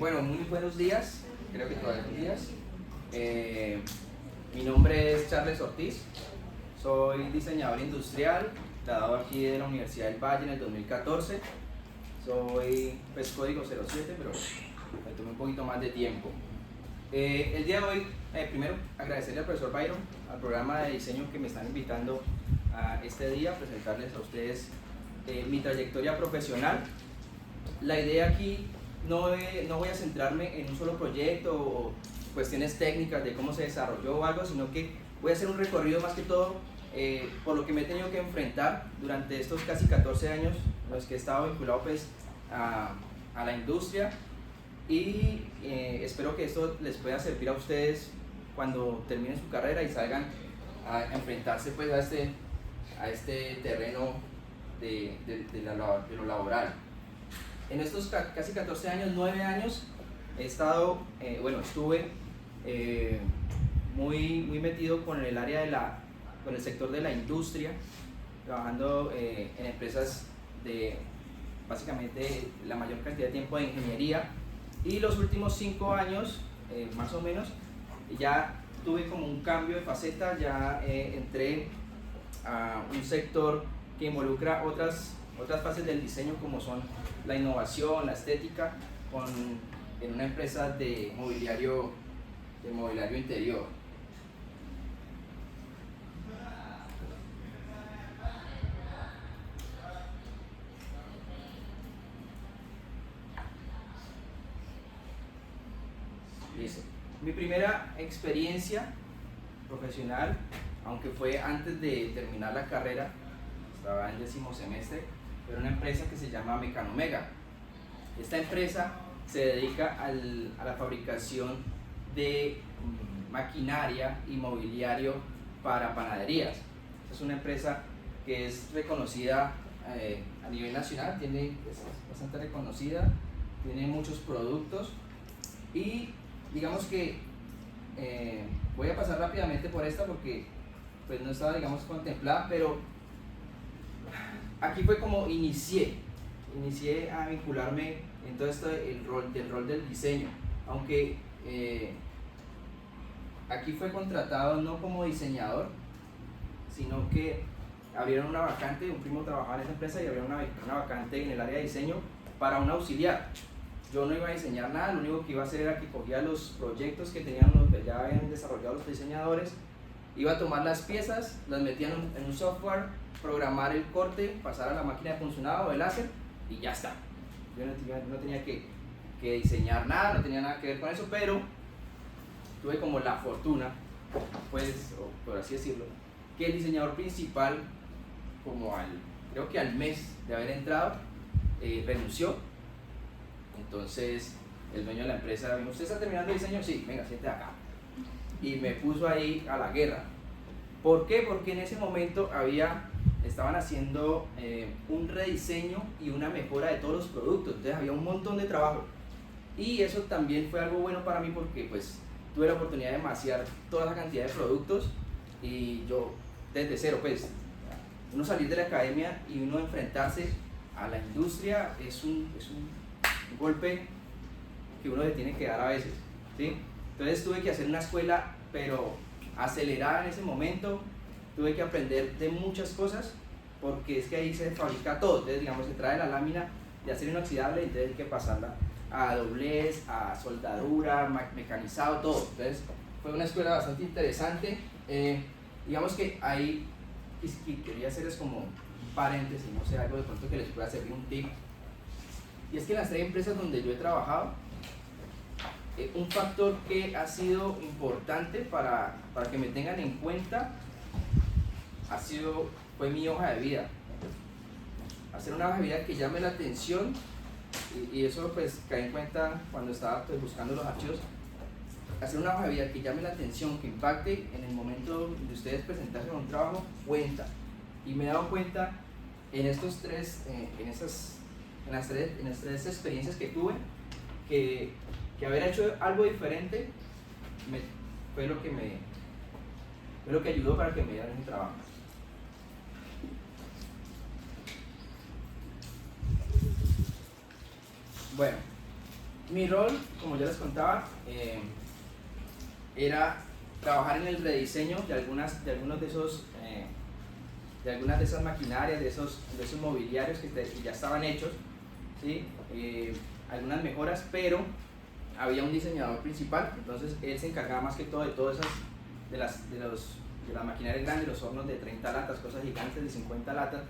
Bueno, muy buenos días, creo que todavía buenos días. Mi nombre es Charles Ortiz, soy diseñador industrial, graduado aquí de la Universidad del Valle en el 2014. Soy pues, código 07, pero me tomé un poquito más de tiempo. El día de hoy, primero agradecerle al profesor Byron, al programa de diseño que me están invitando a este día, a presentarles a ustedes mi trayectoria profesional. La idea aquí no voy a centrarme en un solo proyecto o cuestiones técnicas de cómo se desarrolló o algo, sino que voy a hacer un recorrido más que todo por lo que me he tenido que enfrentar durante estos casi 14 años en los que he estado vinculado pues, a la industria, y espero que esto les pueda servir a ustedes cuando terminen su carrera y salgan a enfrentarse pues, a este terreno de lo laboral. En estos casi 14 años, 9 años, estuve muy metido con el área con el sector de la industria, trabajando en empresas de básicamente la mayor cantidad de tiempo de ingeniería, y los últimos 5 años, más o menos, ya tuve como un cambio de faceta, ya entré a un sector que involucra otras fases del diseño, como son la innovación, la estética, en una empresa de mobiliario interior. Listo. Mi primera experiencia profesional, aunque fue antes de terminar la carrera, estaba en 10º semestre, era una empresa que se llama Mecanomega. Esta empresa se dedica a la fabricación de maquinaria y mobiliario para panaderías. Es una empresa que es reconocida a nivel nacional, es bastante reconocida, tiene muchos productos, y digamos que voy a pasar rápidamente por esta porque pues, no estaba contemplada, pero aquí fue como inicié a vincularme en todo esto del rol del diseño, aunque aquí fue contratado no como diseñador, sino que abrieron una vacante, un primo trabajaba en esa empresa y abrieron una vacante en el área de diseño para un auxiliar. Yo no iba a diseñar nada, lo único que iba a hacer era que cogía los proyectos que ya habían desarrollado los diseñadores, iba a tomar las piezas, las metía en un software, programar el corte, pasar a la máquina de funcionado o de láser y ya está. Yo no tenía que diseñar nada, no tenía nada que ver con eso, pero tuve como la fortuna, pues, o por así decirlo, que el diseñador principal, creo que al mes de haber entrado, renunció. Entonces el dueño de la empresa dijo: ¿usted está terminando el diseño? Sí, venga, siente acá. Y me puso ahí a la guerra. ¿Por qué? Porque en ese momento estaban haciendo un rediseño y una mejora de todos los productos, entonces había un montón de trabajo, y eso también fue algo bueno para mí porque pues tuve la oportunidad de maciar toda la cantidad de productos, y yo desde cero, pues uno salir de la academia y uno enfrentarse a la industria es un golpe que uno le tiene que dar a veces, ¿sí? Entonces tuve que hacer una escuela pero acelerada en ese momento, tuve que aprender de muchas cosas porque es que ahí se fabrica todo. Entonces se trae la lámina de acero inoxidable, entonces hay que pasarla a doblez, a soldadura, mecanizado, todo. Entonces fue una escuela bastante interesante. Digamos que ahí quería hacerles como un paréntesis, no sé, algo de pronto que les pueda servir, un tip. Y es que en las 3 empresas donde yo he trabajado, un factor que ha sido importante para que me tengan en cuenta fue mi hoja de vida. Hacer una hoja de vida que llame la atención, y eso pues caí en cuenta cuando estaba pues, buscando los archivos. Hacer una hoja de vida que llame la atención, que impacte en el momento de ustedes presentarse en un trabajo, cuenta. Y me he dado cuenta en las tres experiencias que tuve, que haber hecho algo diferente fue lo que ayudó para que me dieran mi trabajo. Bueno, Mi rol, como ya les contaba, era trabajar en el rediseño de algunos de esos de algunas de esas maquinarias, de esos mobiliarios que ya estaban hechos, ¿sí? Algunas mejoras, pero había un diseñador principal, entonces él se encargaba más que todo de todas esas, de las maquinarias grandes, los hornos de 30 latas, cosas gigantes de 50 latas,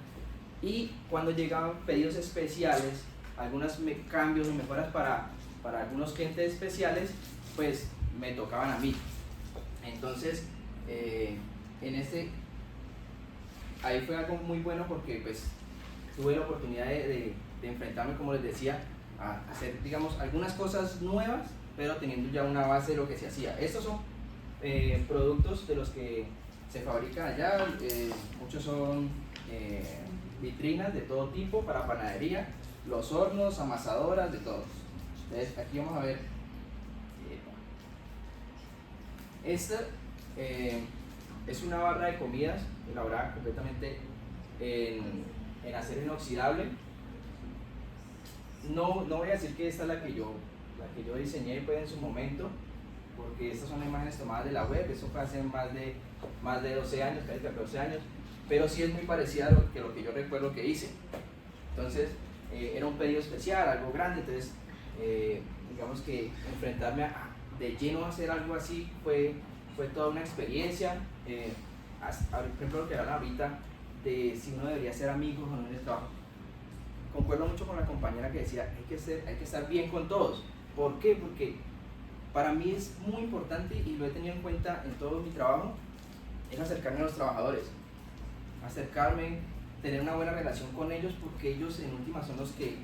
y cuando llegaban pedidos especiales, algunos cambios y mejoras para algunos clientes especiales, pues me tocaban a mí. Entonces, ahí fue algo muy bueno porque pues tuve la oportunidad de enfrentarme, como les decía, a hacer, digamos, algunas cosas nuevas, pero teniendo ya una base de lo que se hacía. Estos son productos de los que se fabrican allá, muchos son vitrinas de todo tipo para panadería, los hornos, amasadoras, de todos. Entonces aquí vamos a ver esta es una barra de comidas elaborada completamente en acero inoxidable. No voy a decir que esta es la que yo diseñé pues, en su momento, porque estas son imágenes tomadas de la web, eso fue hace más de 12 años, casi 14 años, pero sí es muy parecida a lo que yo recuerdo que hice. Entonces, era un pedido especial, algo grande, entonces, digamos que enfrentarme de lleno a hacer algo así fue toda una experiencia. Por ejemplo, lo que hablan ahorita de si uno debería ser amigos o no en el trabajo. Concuerdo mucho con la compañera que decía, hay que estar bien con todos. ¿Por qué? Porque para mí es muy importante, y lo he tenido en cuenta en todo mi trabajo, es acercarme a los trabajadores, tener una buena relación con ellos, porque ellos en última son los que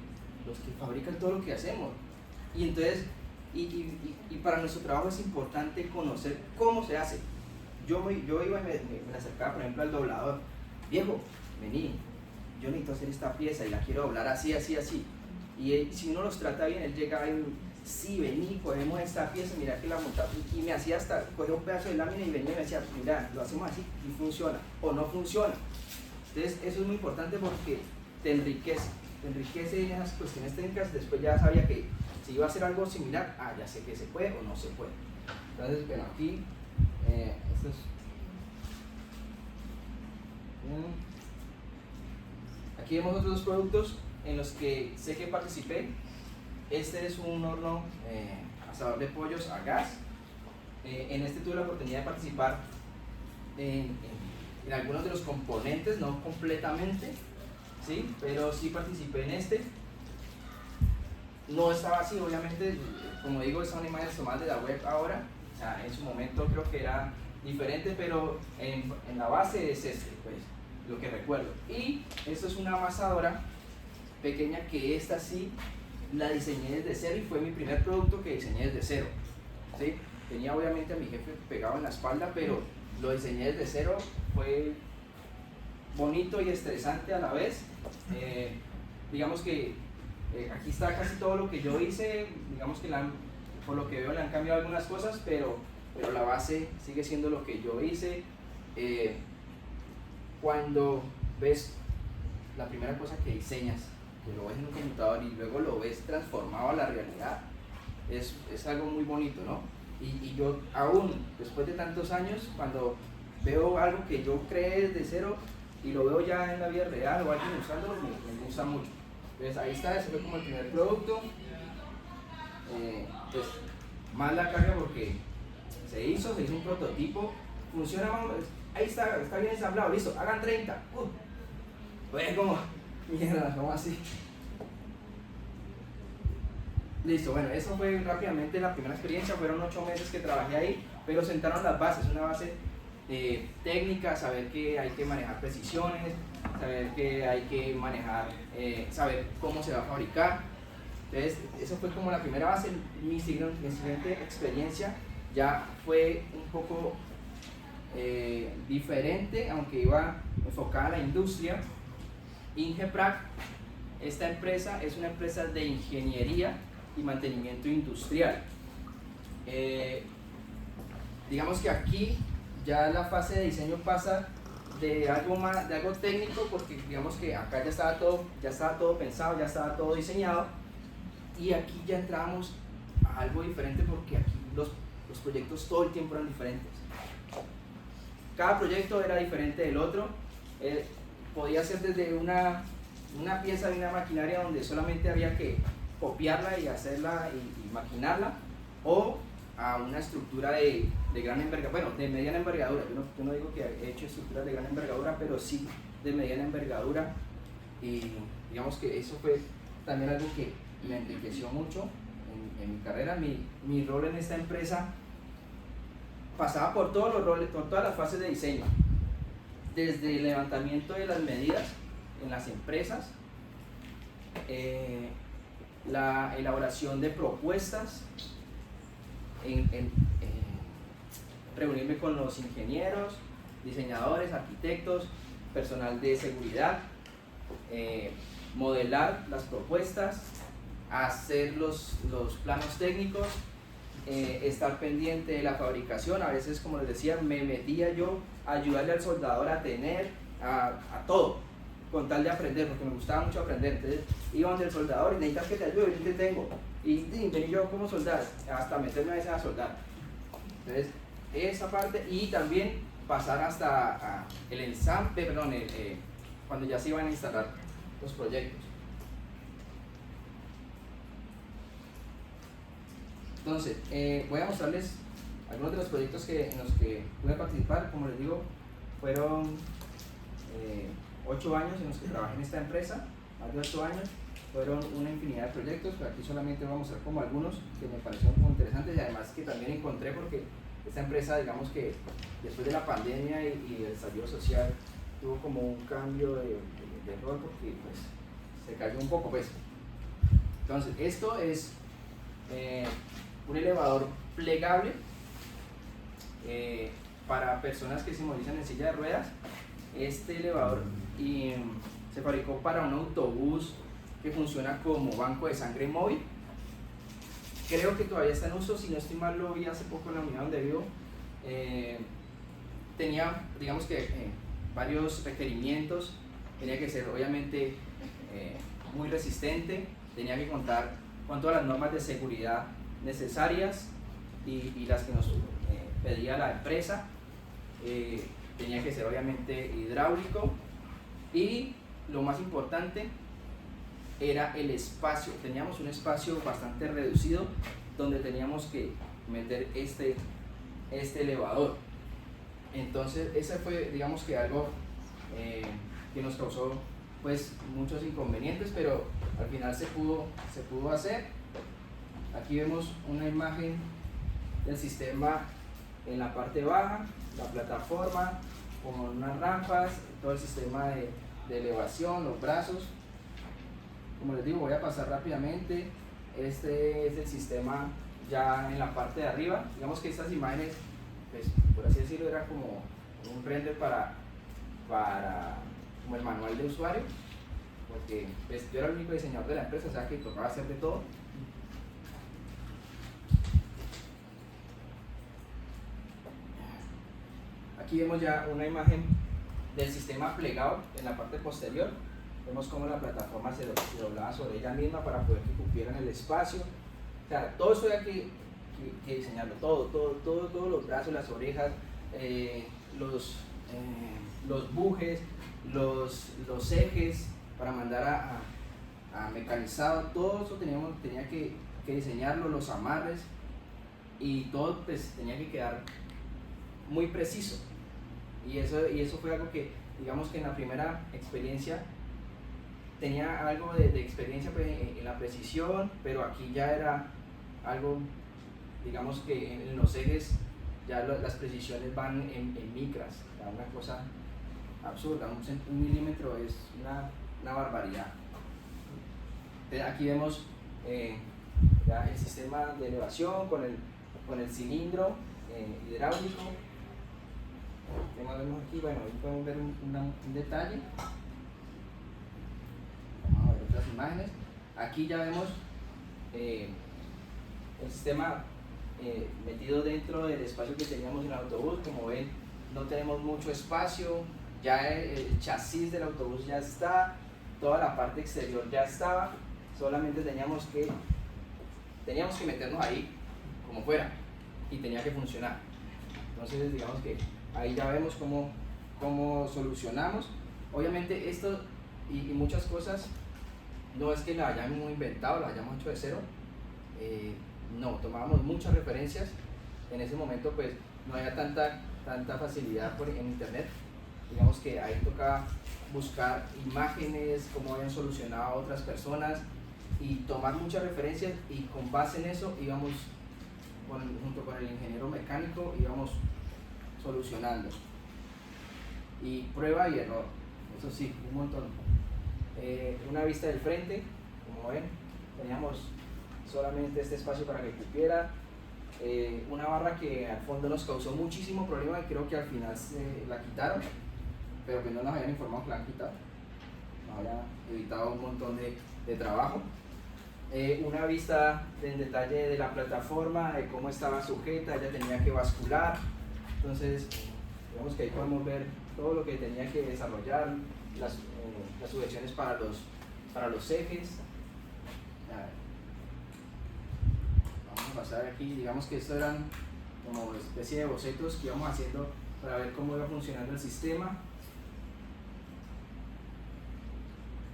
fabrican todo lo que hacemos. Y entonces, y para nuestro trabajo es importante conocer cómo se hace. Yo iba y me acercaba, por ejemplo, al doblador. Viejo, vení, yo necesito hacer esta pieza y la quiero doblar así, así, así. Y si uno los trata bien, él llega y sí, vení, cogemos esta pieza, mira que la montamos. Y me hacía hasta, cogía un pedazo de lámina y venía y me decía, mira, lo hacemos así y funciona, o no funciona. Entonces, eso es muy importante porque te enriquece en esas cuestiones técnicas. Después ya sabía que si iba a hacer algo similar, ya sé que se puede o no se puede. Entonces, bueno, aquí, esto es... Aquí vemos otros dos productos en los que sé que participé. Este es un horno asador de pollos a gas. En este tuve la oportunidad de participar en algunos de los componentes, no completamente, ¿sí? Pero sí participé en este. No estaba así, obviamente, como digo, son imágenes tomadas de la web ahora. O sea, en su momento creo que era diferente, pero en la base es pues, lo que recuerdo. Y esto es una amasadora pequeña, que esta sí la diseñé desde cero y fue mi primer producto que diseñé desde cero, ¿sí? Tenía obviamente a mi jefe pegado en la espalda, pero lo diseñé desde cero. Fue bonito y estresante a la vez. Digamos que aquí está casi todo lo que yo hice. Digamos que por lo que veo le han cambiado algunas cosas, pero la base sigue siendo lo que yo hice. Cuando ves la primera cosa que diseñas, que lo ves en un computador y luego lo ves transformado a la realidad, es algo muy bonito, ¿no? Y yo aún, después de tantos años, cuando veo algo que yo creé desde cero y lo veo ya en la vida real o alguien usándolo, me gusta mucho. Entonces ahí está, ese fue como el primer producto. Pues más la carga porque se hizo un prototipo, funciona, ahí está bien ensamblado, listo, hagan 30. Pues como, mierda, ¿cómo así? Listo, bueno, eso fue rápidamente la primera experiencia. Fueron 8 meses que trabajé ahí, pero sentaron las bases, una base técnica, saber que hay que manejar precisiones, saber que hay que manejar, saber cómo se va a fabricar. Entonces, eso fue como la primera base. Mi siguiente experiencia ya fue un poco diferente, aunque iba enfocada a la industria. Ingeprac, esta empresa es una empresa de ingeniería y mantenimiento industrial. Digamos que aquí ya la fase de diseño pasa de algo técnico, porque digamos que acá ya estaba todo pensado, ya estaba todo diseñado, y aquí ya entramos algo diferente porque aquí los proyectos todo el tiempo eran diferentes. Cada proyecto era diferente del otro. Podía ser desde una pieza de una maquinaria donde solamente había que copiarla y hacerla y maquinarla, o a una estructura de gran envergadura, bueno, de mediana envergadura. Yo no digo que he hecho estructuras de gran envergadura, pero sí de mediana envergadura, y digamos que eso fue también algo que me enriqueció mucho en mi carrera. Mi rol en esta empresa pasaba por todos los roles, por todas las fases de diseño, desde el levantamiento de las medidas en las empresas, la elaboración de propuestas, reunirme con los ingenieros, diseñadores, arquitectos, personal de seguridad, modelar las propuestas, hacer los planos técnicos, estar pendiente de la fabricación. A veces, como les decía, me metía yo a ayudarle al soldador a tener, a todo, con tal de aprender, porque me gustaba mucho aprender. Entonces iba donde el soldador y necesitas que te ayude, yo te tengo, y vení yo como soldar, hasta meterme a veces a soldar. Entonces esa parte, y también pasar hasta el ensamble, perdón, cuando ya se iban a instalar los proyectos. Entonces, voy a mostrarles algunos de los proyectos en los que pude participar. Como les digo, fueron 8 años en los que trabajé en esta empresa, más de 8 años. Fueron una infinidad de proyectos, pero aquí solamente voy a mostrar como algunos que me parecieron muy interesantes, y además que también encontré, porque esta empresa, digamos que después de la pandemia y el estallido social, tuvo como un cambio de rol, porque pues se cayó un poco, pues. Entonces, esto es un elevador plegable para personas que se movilizan en silla de ruedas. Este elevador se fabricó para un autobús que funciona como banco de sangre móvil. Creo que todavía está en uso, si no estoy mal, lo vi hace poco en la unidad donde vivo. Tenía, digamos que, varios requerimientos. Tenía que ser, obviamente, muy resistente, tenía que contar con todas las normas de seguridad necesarias y las que nos pedía la empresa. Tenía que ser, obviamente, hidráulico, y lo más importante era el espacio. Teníamos un espacio bastante reducido donde teníamos que meter este elevador. Entonces ese fue, digamos que, algo que nos causó pues muchos inconvenientes, pero al final se pudo hacer. Aquí vemos una imagen del sistema en la parte baja, la plataforma con unas rampas, todo el sistema de elevación, los brazos. Como les digo, voy a pasar rápidamente. Este es el sistema ya en la parte de arriba. Digamos que estas imágenes, pues, por así decirlo, era como un render para como el manual de usuario, porque pues, yo era el único diseñador de la empresa, o sea que tocaba hacer de todo. Aquí vemos ya una imagen del sistema plegado en la parte posterior. Vemos cómo la plataforma se doblaba sobre ella misma para poder que cupieran el espacio. O sea, todo esto había que diseñarlo, todos los brazos, las orejas, los bujes, los ejes para mandar a mecanizado. Todo eso tenía que diseñarlo, los amarres, y todo pues tenía que quedar muy preciso. Y eso fue algo que, digamos que en la primera experiencia tenía algo de experiencia pues, en la precisión, pero aquí ya era algo, digamos que en los ejes ya las precisiones van en micras, ya una cosa absurda. Un milímetro es una barbaridad. Entonces, aquí vemos ya el sistema de elevación con el cilindro hidráulico. ¿Qué más vemos aquí? Bueno, ahí podemos ver un detalle. Vamos a ver otras imágenes. Aquí ya vemos el sistema metido dentro del espacio que teníamos en el autobús. Como ven, no tenemos mucho espacio. Ya el chasis del autobús ya está, toda la parte exterior ya estaba. Solamente teníamos que teníamos que meternos ahí como fuera y tenía que funcionar. Entonces digamos que ahí ya vemos cómo solucionamos. Obviamente esto y muchas cosas no es que la hayamos inventado, la hayamos hecho de cero, no, tomábamos muchas referencias. En ese momento pues no había tanta facilidad en internet, digamos que ahí tocaba buscar imágenes, cómo habían solucionado otras personas y tomar muchas referencias, y con base en eso íbamos junto con el ingeniero mecánico íbamos solucionando, y prueba y error, eso sí, un montón. Una vista del frente, como ven, teníamos solamente este espacio para que cupiera, una barra que al fondo nos causó muchísimo problema y creo que al final se la quitaron, pero que no nos habían informado que la han quitado, nos había evitado un montón de trabajo. Una vista en detalle de la plataforma, de cómo estaba sujeta, ella tenía que bascular, entonces digamos que ahí podemos ver todo lo que tenía que desarrollar, las sujeciones para los ejes. Vamos a pasar aquí, digamos que esto eran como especie de bocetos que íbamos haciendo para ver cómo iba funcionando el sistema.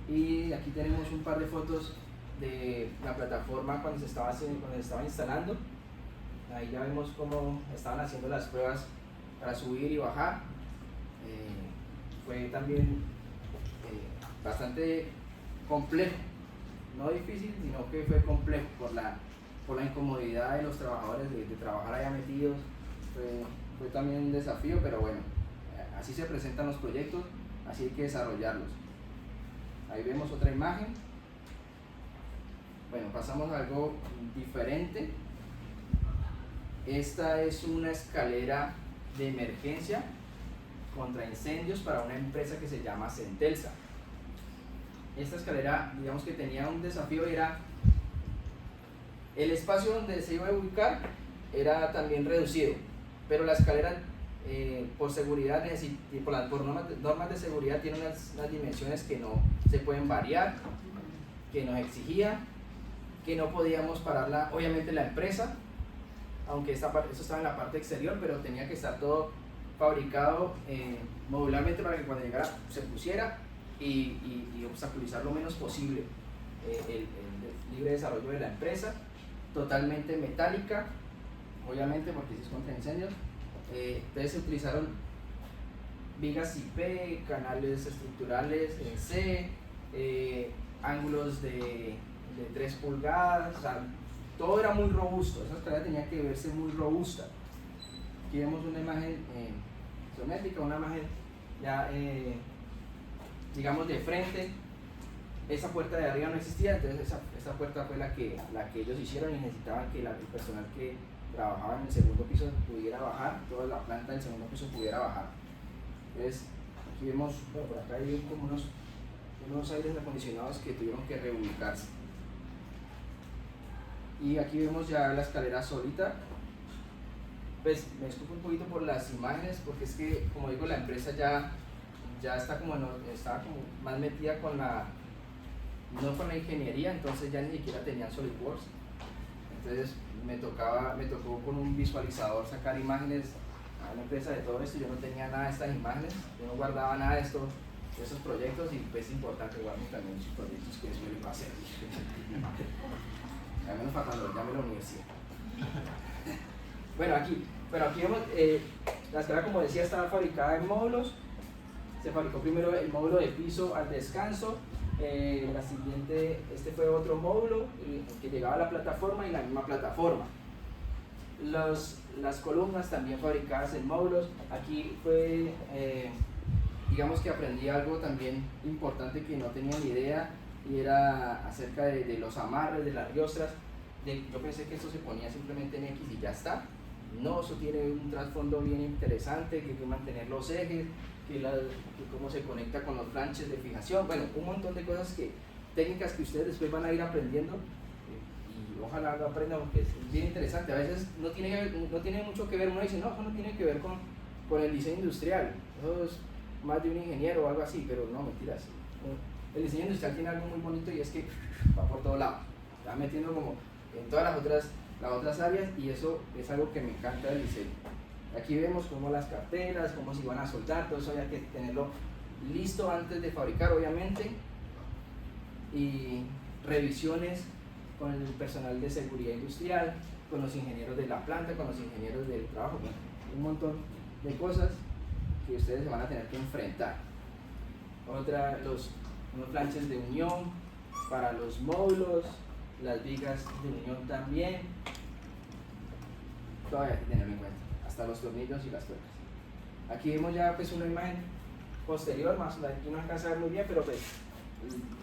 Y aquí tenemos un par de fotos de la plataforma cuando se estaba instalando. Ahí ya vemos cómo estaban haciendo las pruebas para subir y bajar. Fue también bastante complejo, no difícil, sino que fue complejo por la incomodidad de los trabajadores de trabajar allá metidos. Fue también un desafío, pero bueno, así se presentan los proyectos, así hay que desarrollarlos. Ahí vemos otra imagen. Bueno, pasamos a algo diferente. Esta es una escalera de emergencia contra incendios para una empresa que se llama Centelsa. Esta escalera, digamos que tenía un desafío, era el espacio donde se iba a ubicar era también reducido, pero la escalera por seguridad, por normas de seguridad, tiene unas dimensiones que no se pueden variar, que nos exigía, que no podíamos pararla, obviamente la empresa, aunque eso estaba en la parte exterior, pero tenía que estar todo fabricado modularmente para que cuando llegara se pusiera y obstaculizar lo menos posible el libre desarrollo de la empresa. Totalmente metálica, obviamente porque si es contra incendios. Entonces se utilizaron vigas IP, canales estructurales en C, ángulos de 3 pulgadas, o sea, todo era muy robusto, esa escalera tenía que verse muy robusta. Aquí vemos una imagen isométrica, una imagen ya digamos de frente. Esa puerta de arriba no existía, entonces esa puerta fue la que ellos hicieron, y necesitaban que el personal que trabajaba en el segundo piso pudiera bajar, toda la planta del segundo piso pudiera bajar. Entonces aquí vemos, bueno, por acá hay como unos aires acondicionados que tuvieron que reubicarse. Y aquí vemos ya la escalera solita. Pues me disculpo un poquito por las imágenes, porque es que, como digo, la empresa ya estaba como más metida no con la ingeniería, entonces ya ni siquiera tenían SolidWorks. Entonces me tocó con un visualizador sacar imágenes a la empresa de todo esto. Yo no tenía nada de estas imágenes, yo no guardaba nada de esos proyectos, y pues es importante guardar también sus proyectos, que eso les va a hacer. Al menos para cuando llame a la universidad. Bueno, aquí vemos, la escalera, como decía, estaba fabricada en módulos. Se fabricó primero el módulo de piso al descanso. La siguiente, este fue otro módulo que llegaba a la plataforma, y la misma plataforma. Las columnas también fabricadas en módulos. Aquí fue, digamos que aprendí algo también importante que no tenía ni idea, y era acerca de los amarres, de las riostras. Yo pensé que esto se ponía simplemente en X y ya está. No, eso tiene un trasfondo bien interesante, que hay que mantener los ejes, que cómo se conecta con los flanches de fijación, bueno, un montón de cosas, técnicas que ustedes después van a ir aprendiendo, y ojalá lo aprendan, porque es bien interesante. A veces no tiene mucho que ver, uno dice, no, eso no tiene que ver con el diseño industrial, eso es más de un ingeniero o algo así, pero no, mentiras. El diseño industrial tiene algo muy bonito, y es que va por todo lado, va metiendo como en todas las otras áreas, y eso es algo que me encanta del diseño. Aquí vemos cómo las carteras, cómo se iban a soldar, todo eso había que tenerlo listo antes de fabricar, obviamente, y revisiones con el personal de seguridad industrial, con los ingenieros de la planta, con los ingenieros del trabajo, bueno, un montón de cosas que ustedes se van a tener que enfrentar. Unos planches de unión para los módulos, las vigas de unión también, todo hay que tenerlo en cuenta, hasta los tornillos y las tuercas. Aquí vemos ya pues una imagen posterior, más aquí no alcanza a ver muy bien, pero pues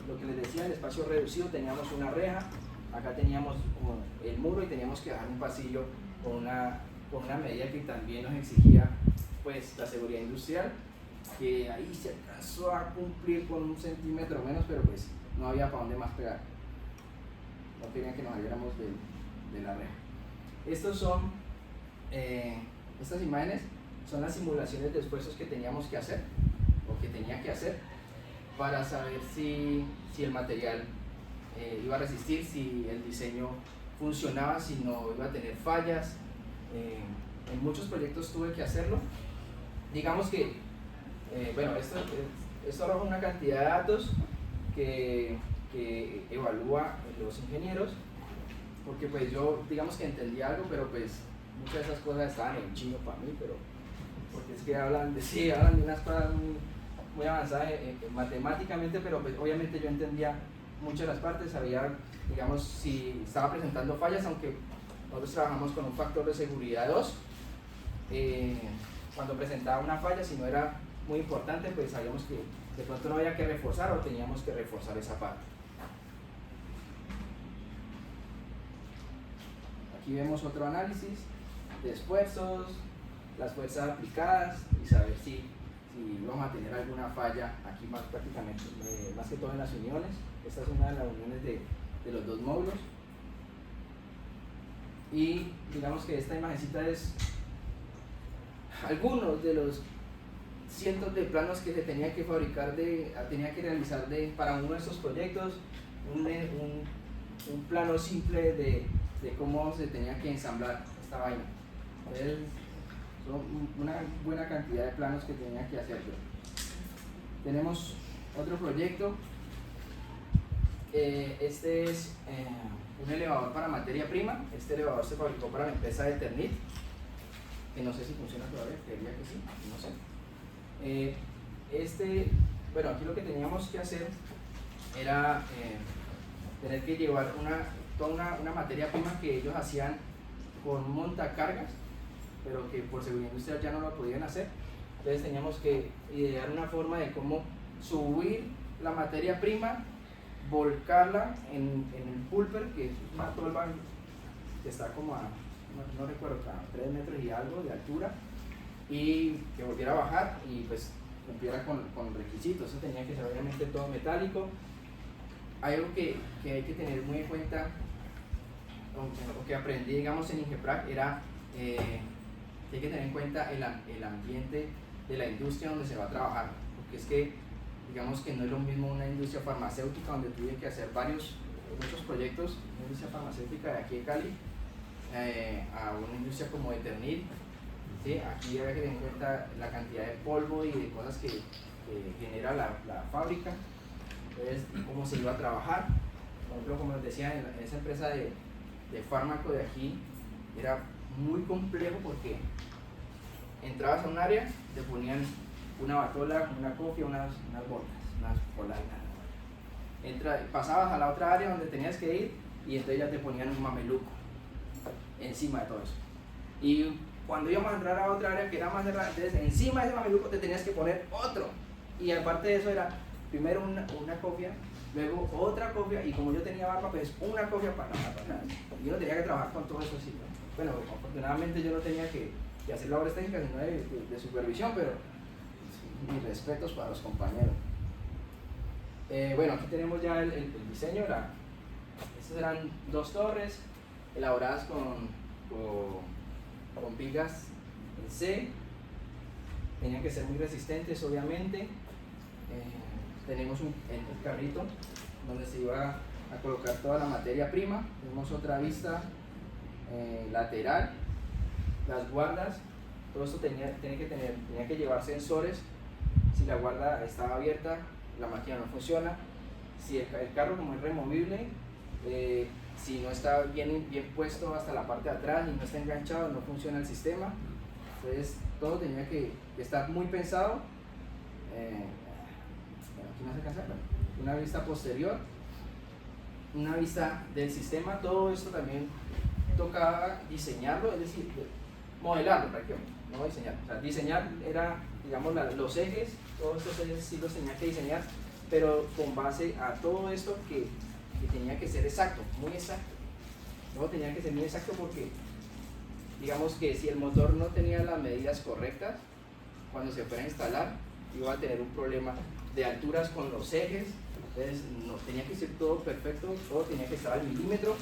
lo que les decía, el espacio reducido, teníamos una reja, acá teníamos el muro y teníamos que dejar un pasillo con una medida que también nos exigía pues la seguridad industrial, que ahí se alcanzó a cumplir con 1 centímetro menos, pero pues no había para dónde más pegar, no querían que nos saliéramos de la reja. Estas imágenes son las simulaciones de esfuerzos que teníamos que hacer, o que tenía que hacer, para saber si el material iba a resistir, si el diseño funcionaba, si no iba a tener fallas. En muchos proyectos tuve que hacerlo. Digamos que, bueno, esto arroja una cantidad de datos que evalúa los ingenieros, porque pues yo digamos que entendí algo, pero pues muchas de esas cosas estaban en chino para mí, pero porque es que hablan de unas cosas muy avanzadas matemáticamente, pero pues obviamente yo entendía muchas de las partes, sabía, digamos, si estaba presentando fallas, aunque nosotros trabajamos con un factor de seguridad 2, cuando presentaba una falla, si no era muy importante, pues sabíamos que de pronto no había que reforzar o teníamos que reforzar esa parte. Aquí vemos otro análisis de esfuerzos, las fuerzas aplicadas y saber si vamos a tener alguna falla aquí más prácticamente, más que todo en las uniones. Esta es una de las uniones de los dos módulos. Y digamos que esta imagencita es algunos de los cientos de planos que se tenía que fabricar, tenía que realizar para uno de estos proyectos, un plano simple de cómo se tenía que ensamblar esta vaina. Entonces, son una buena cantidad de planos que tenía que hacer yo. Tenemos otro proyecto. Este es un elevador para materia prima. Este elevador se fabricó para la empresa de Eternit, que no sé si funciona todavía, creería que sí, no sé. Bueno, aquí lo que teníamos que hacer era tener que llevar toda una materia prima que ellos hacían con montacargas, pero que por seguridad industrial ya no lo podían hacer. Entonces teníamos que idear una forma de cómo subir la materia prima, volcarla en el pulper, que es una tolva que está como no recuerdo, a 3 metros y algo de altura, y que volviera a bajar y pues cumpliera con requisitos. Eso tenía que ser obviamente todo metálico. Hay algo que hay que tener muy en cuenta, o que aprendí, digamos, en Ingeprac, era que hay que tener en cuenta el ambiente de la industria donde se va a trabajar, porque es que digamos que no es lo mismo una industria farmacéutica donde tuve que hacer muchos proyectos, una industria farmacéutica de aquí de Cali, a una industria como Eternit, ¿sí? Aquí hay que tener en cuenta la cantidad de polvo y de cosas que genera la fábrica. Entonces, cómo se iba a trabajar. Por ejemplo, como les decía, en esa empresa de fármaco de aquí era muy complejo, porque entrabas a un área, te ponían una batola, una cofia, unas botas, unas polainas. Pasabas a la otra área donde tenías que ir y entonces ya te ponían un mameluco encima de todo eso. Y cuando íbamos a entrar a otra área que era más cerrada, entonces encima de ese mameluco te tenías que poner otro. Y aparte de eso era primero una cofia, luego otra cofia, y como yo tenía barba, pues una cofia para nada. Yo no tenía que trabajar con todo eso así, ¿no? Bueno, afortunadamente yo no tenía que hacer labores técnicas, sino de supervisión, pero mis respetos para los compañeros. Bueno, aquí tenemos ya el diseño. Estas eran 2 torres elaboradas con vigas en C. Tenían que ser muy resistentes, obviamente. Tenemos el carrito donde se iba a colocar toda la materia prima. Tenemos otra vista lateral, las guardas, todo esto tenía que llevar sensores. Si la guarda estaba abierta, la máquina no funciona. Si el carro, como es removible, si no está bien puesto hasta la parte de atrás y no está enganchado, no funciona el sistema. Entonces todo tenía que estar muy pensado. Aquí no se alcanza, una vista posterior, una vista del sistema. Todo esto también tocaba diseñarlo, es decir, modelarlo prácticamente, no diseñar. O sea, diseñar era, digamos, los ejes, todos estos ejes sí los tenía que diseñar, pero con base a todo esto que tenía que ser exacto, muy exacto. Todo tenía que ser muy exacto porque, digamos que si el motor no tenía las medidas correctas, cuando se fuera a instalar, iba a tener un problema de alturas con los ejes. Entonces, no, tenía que ser todo perfecto, todo tenía que estar al milímetro.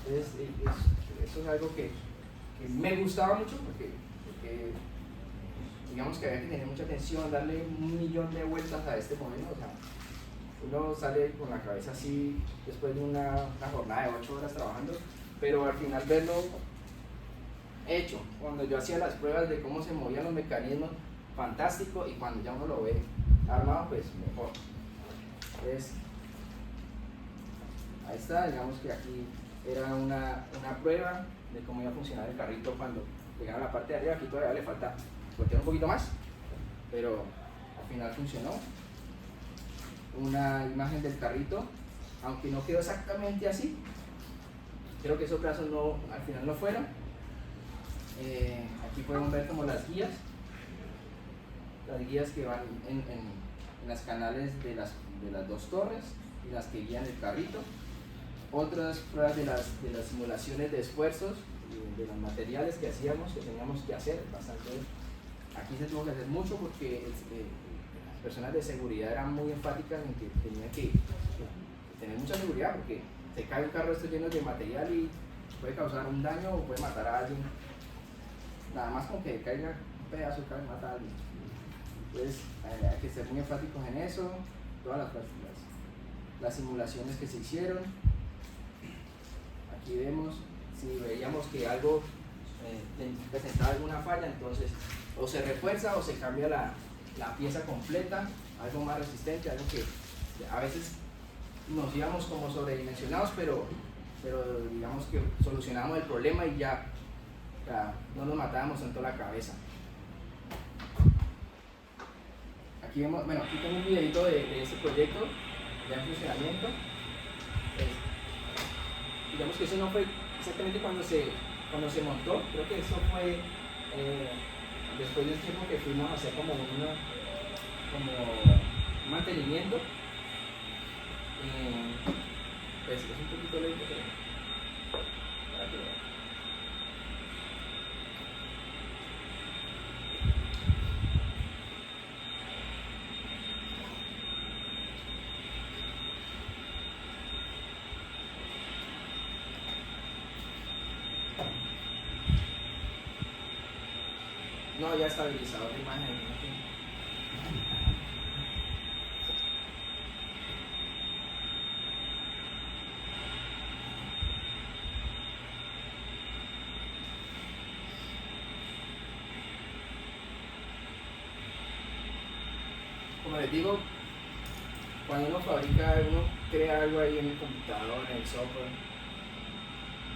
Entonces, eso es algo que me gustaba mucho porque digamos que había que tener mucha atención, darle 1.000.000 de vueltas a este modelo. O sea, uno sale con la cabeza así después de una jornada de 8 horas trabajando, pero al final verlo hecho, cuando yo hacía las pruebas de cómo se movían los mecanismos, fantástico, y cuando ya uno lo ve armado, pues mejor. Entonces, ahí está, digamos que aquí era una prueba de cómo iba a funcionar el carrito cuando llegara a la parte de arriba. Aquí todavía le falta voltear un poquito más, pero al final funcionó. Una imagen del carrito, aunque no quedó exactamente así, creo que esos brazos no, al final no fueron. Aquí podemos ver como las guías que van en las canales de las dos torres y las que guían el carrito. Otras pruebas de las simulaciones de esfuerzos, de los materiales que hacíamos, que teníamos que hacer bastante. Aquí se tuvo que hacer mucho porque las personas de seguridad eran muy enfáticas en que tenía que tener mucha seguridad, porque se cae un carro esto lleno de material y puede causar un daño o puede matar a alguien. Nada más con que caiga un pedazo de carro y mata a alguien. Entonces hay que ser muy enfáticos en eso. Todas las simulaciones que se hicieron. Aquí vemos, si veíamos que algo presentaba alguna falla, entonces o se refuerza o se cambia la pieza completa, algo más resistente, algo que a veces nos íbamos como sobredimensionados, pero digamos que solucionamos el problema y ya no nos matábamos tanto la cabeza. Aquí vemos, bueno, aquí tengo un videito de ese proyecto ya en funcionamiento. Digamos que eso no fue exactamente cuando se montó, creo que eso fue después del tiempo que fuimos a hacer como un mantenimiento. Pues es un poquito lento, pero para que vean. No había estabilizador de imagen. Como les digo, cuando uno fabrica, uno crea algo ahí en el computador, en el software,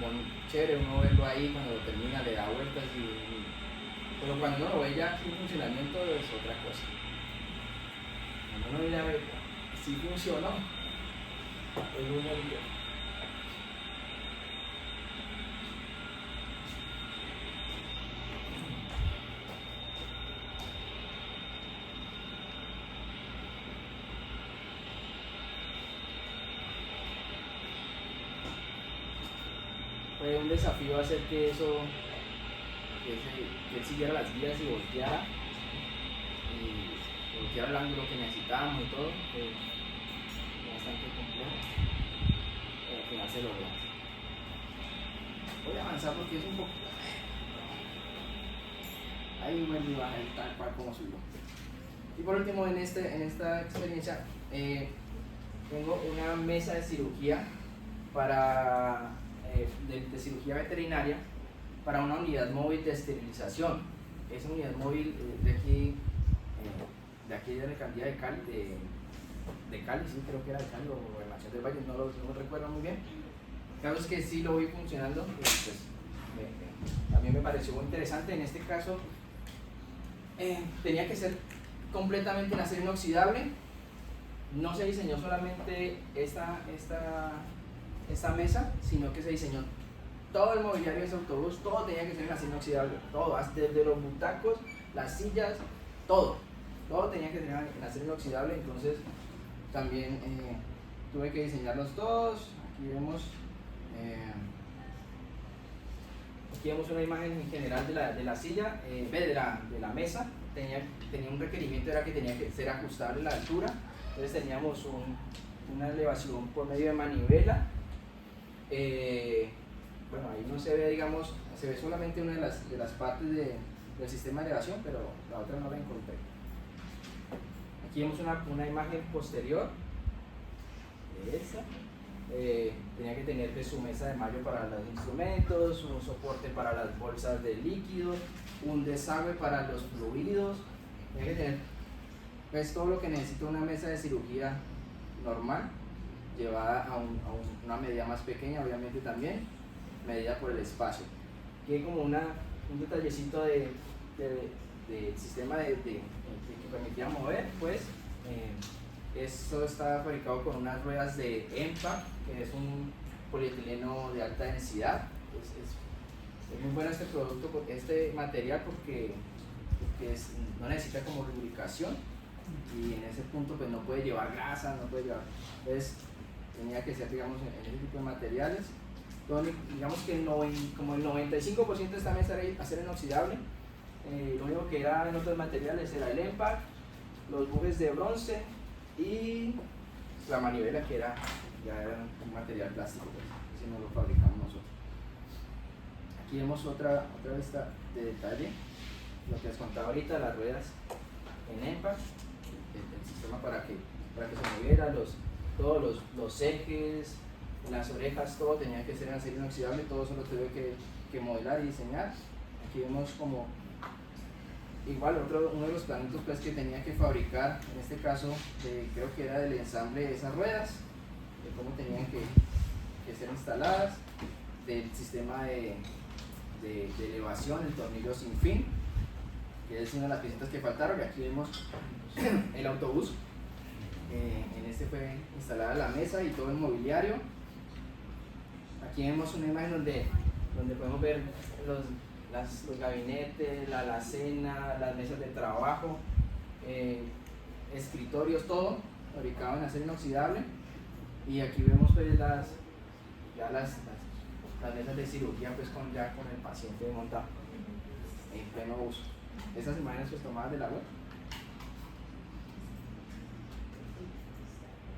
bueno, chévere, uno verlo ahí, cuando lo termina le da vueltas pero cuando uno lo ve ya sin funcionamiento es otra cosa. Cuando uno ya ve si funcionó, es un buen día. Fue un desafío hacer que eso, que él siguiera las guías y volteara el ángulo que necesitábamos y todo. Fue bastante complejo, pero al final se logró. Voy a avanzar porque es un poco. Ahí vuelve y baja el tal cual como subió. Y por último, en esta experiencia tengo una mesa de cirugía para, de cirugía veterinaria para una unidad móvil de esterilización. Esa unidad móvil de aquí de la alcaldía de Cali, de Cali, sí, creo que era de Cali o Gobernación del Valle, no lo recuerdo muy bien. El caso es que sí lo vi funcionando, pues, a mí me pareció muy interesante. En este caso tenía que ser completamente en acero inoxidable. No se diseñó solamente esta mesa, sino que se diseñó todo el mobiliario de ese autobús, todo tenía que ser en acero inoxidable, todo, desde los butacos, las sillas, todo tenía que ser en acero inoxidable. Entonces también tuve que diseñarlos todos. Aquí vemos una imagen en general de la silla, de la mesa. Tenía un requerimiento, era que tenía que ser ajustable la altura. Entonces teníamos una elevación por medio de manivela. Bueno, ahí no se ve, digamos, se ve solamente una de las partes del sistema de elevación, pero la otra no la encontré. Aquí vemos una imagen posterior de esta. Tenía que tener pues, su mesa de mallo para los instrumentos, un soporte para las bolsas de líquidos, un desagüe para los fluidos. Tenía que tener pues, todo lo que necesita una mesa de cirugía normal, llevada a una medida más pequeña, obviamente también, medida por el espacio. Aquí hay como un detallecito del sistema que permitía mover, pues. Esto está fabricado con unas ruedas de EMPA, que es un polietileno de alta densidad. Es muy bueno este producto, este material, porque no necesita como lubricación, y en ese punto pues no puede llevar grasa, entonces tenía que ser, digamos, en ese tipo de materiales. Donde, digamos que como el 95% de esta mesa era acero inoxidable. Lo único que era en otros materiales era el EMPA, los bujes de bronce y la manivela, que ya era un material plástico, pues, ese no lo fabricamos nosotros. Aquí vemos otra vista de detalle, lo que les contaba ahorita, las ruedas en EMPA, el sistema para que se moviera, todos los ejes, las orejas, todo tenía que ser en acero inoxidable, todo eso lo tuve que modelar y diseñar. Aquí vemos como igual uno de los planetos pues, que tenía que fabricar, en este caso creo que era del ensamble de esas ruedas, de cómo tenían que ser instaladas, del sistema de elevación, el tornillo sin fin, que es una de las piezas que faltaron. Y aquí vemos el autobús, en este fue instalada la mesa y todo el mobiliario. Aquí vemos una imagen donde podemos ver los gabinetes, la alacena, las mesas de trabajo, escritorios, todo fabricado en acero inoxidable. Y aquí vemos pues las mesas de cirugía pues ya con el paciente montado en pleno uso. Estas imágenes pues tomadas de la web.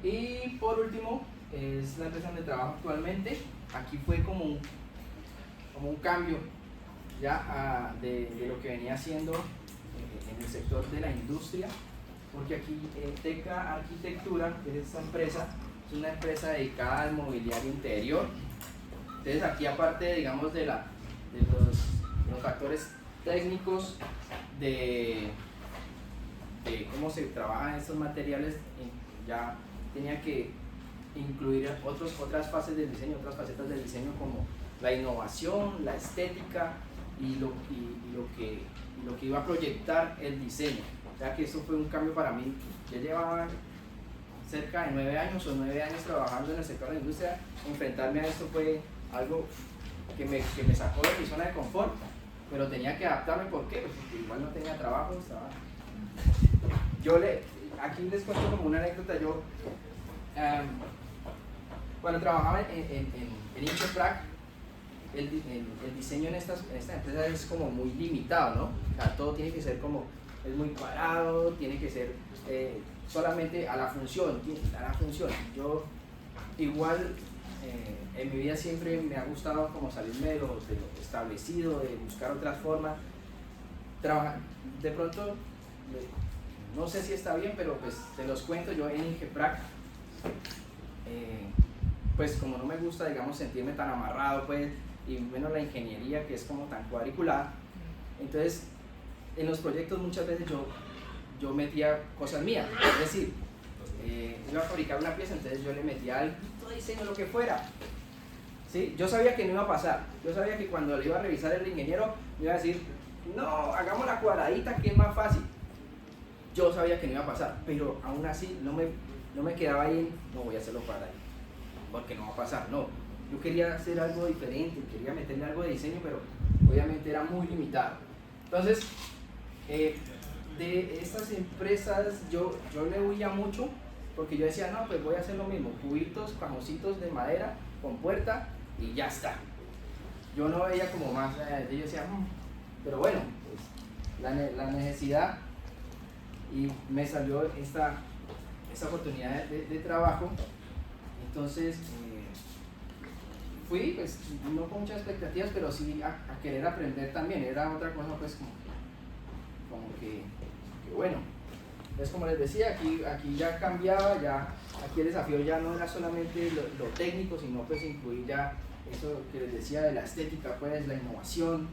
Y por último es la empresa donde trabajo actualmente. Aquí fue como un cambio ya de lo que venía haciendo en el sector de la industria, porque aquí Teca Arquitectura, que es esta empresa, es una empresa dedicada al mobiliario interior. Entonces aquí, aparte, digamos, de los factores técnicos de cómo se trabajan estos materiales, ya tenía que incluir otras fases del diseño, otras facetas del diseño, como la innovación, la estética y lo que iba a proyectar el diseño. O sea que eso fue un cambio para mí. Yo llevaba cerca de 9 años trabajando en el sector de la industria. Enfrentarme a esto fue algo que me sacó de mi zona de confort, pero tenía que adaptarme. ¿Por qué? Pues porque igual no tenía trabajo. Aquí les cuento como una anécdota. Yo cuando trabajaba en Infraprac, el diseño en esta empresa es como muy limitado, ¿no? O sea, todo tiene que ser es muy cuadrado, tiene que ser solamente a la función. Yo igual en mi vida siempre me ha gustado como salirme de lo establecido, de buscar otras formas. De pronto, no sé si está bien, pero pues te los cuento. Yo en Infraprac pues como no me gusta, digamos, sentirme tan amarrado, pues, y menos la ingeniería que es como tan cuadriculada, entonces en los proyectos muchas veces yo metía cosas mías, es decir, iba a fabricar una pieza, entonces yo le metía algo de diseño, lo que fuera, ¿sí? Yo sabía que no iba a pasar, yo sabía que cuando le iba a revisar el ingeniero me iba a decir, no, hagamos la cuadradita que es más fácil. Yo sabía que no iba a pasar, pero aún así no me quedaba ahí, no voy a hacerlo cuadradito, porque no va a pasar, no. Yo quería hacer algo diferente, quería meterle algo de diseño, pero obviamente era muy limitado. Entonces, de estas empresas yo le huía mucho, porque yo decía, no, pues voy a hacer lo mismo, cubitos, cajoncitos de madera con puerta y ya está. Yo no veía como más, yo decía, pero bueno, pues, la necesidad, y me salió esta oportunidad de trabajo. Entonces fui, pues no con muchas expectativas, pero sí a querer aprender también. Era otra cosa, pues como que bueno. Entonces, como les decía, aquí ya cambiaba, aquí el desafío ya no era solamente lo técnico, sino pues incluir ya eso que les decía de la estética, pues la innovación,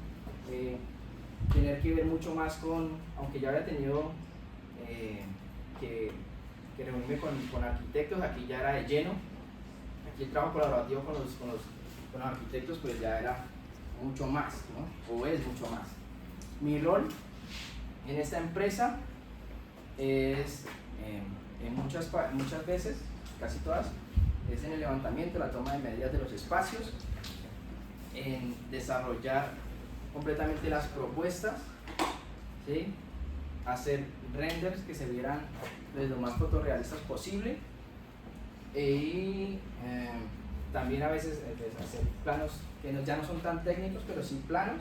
tener que ver mucho más con, aunque ya había tenido que reunirme con arquitectos, aquí ya era de lleno. Aquí el trabajo colaborativo con los arquitectos pues ya era mucho más, ¿no? O es mucho más. Mi rol en esta empresa es en muchas veces, casi todas, es en el levantamiento, la toma de medidas de los espacios, en desarrollar completamente las propuestas, ¿sí? Hacer renders que se vieran pues, lo más fotorrealistas posible, y también a veces hacer planos que ya no son tan técnicos, pero sí planos,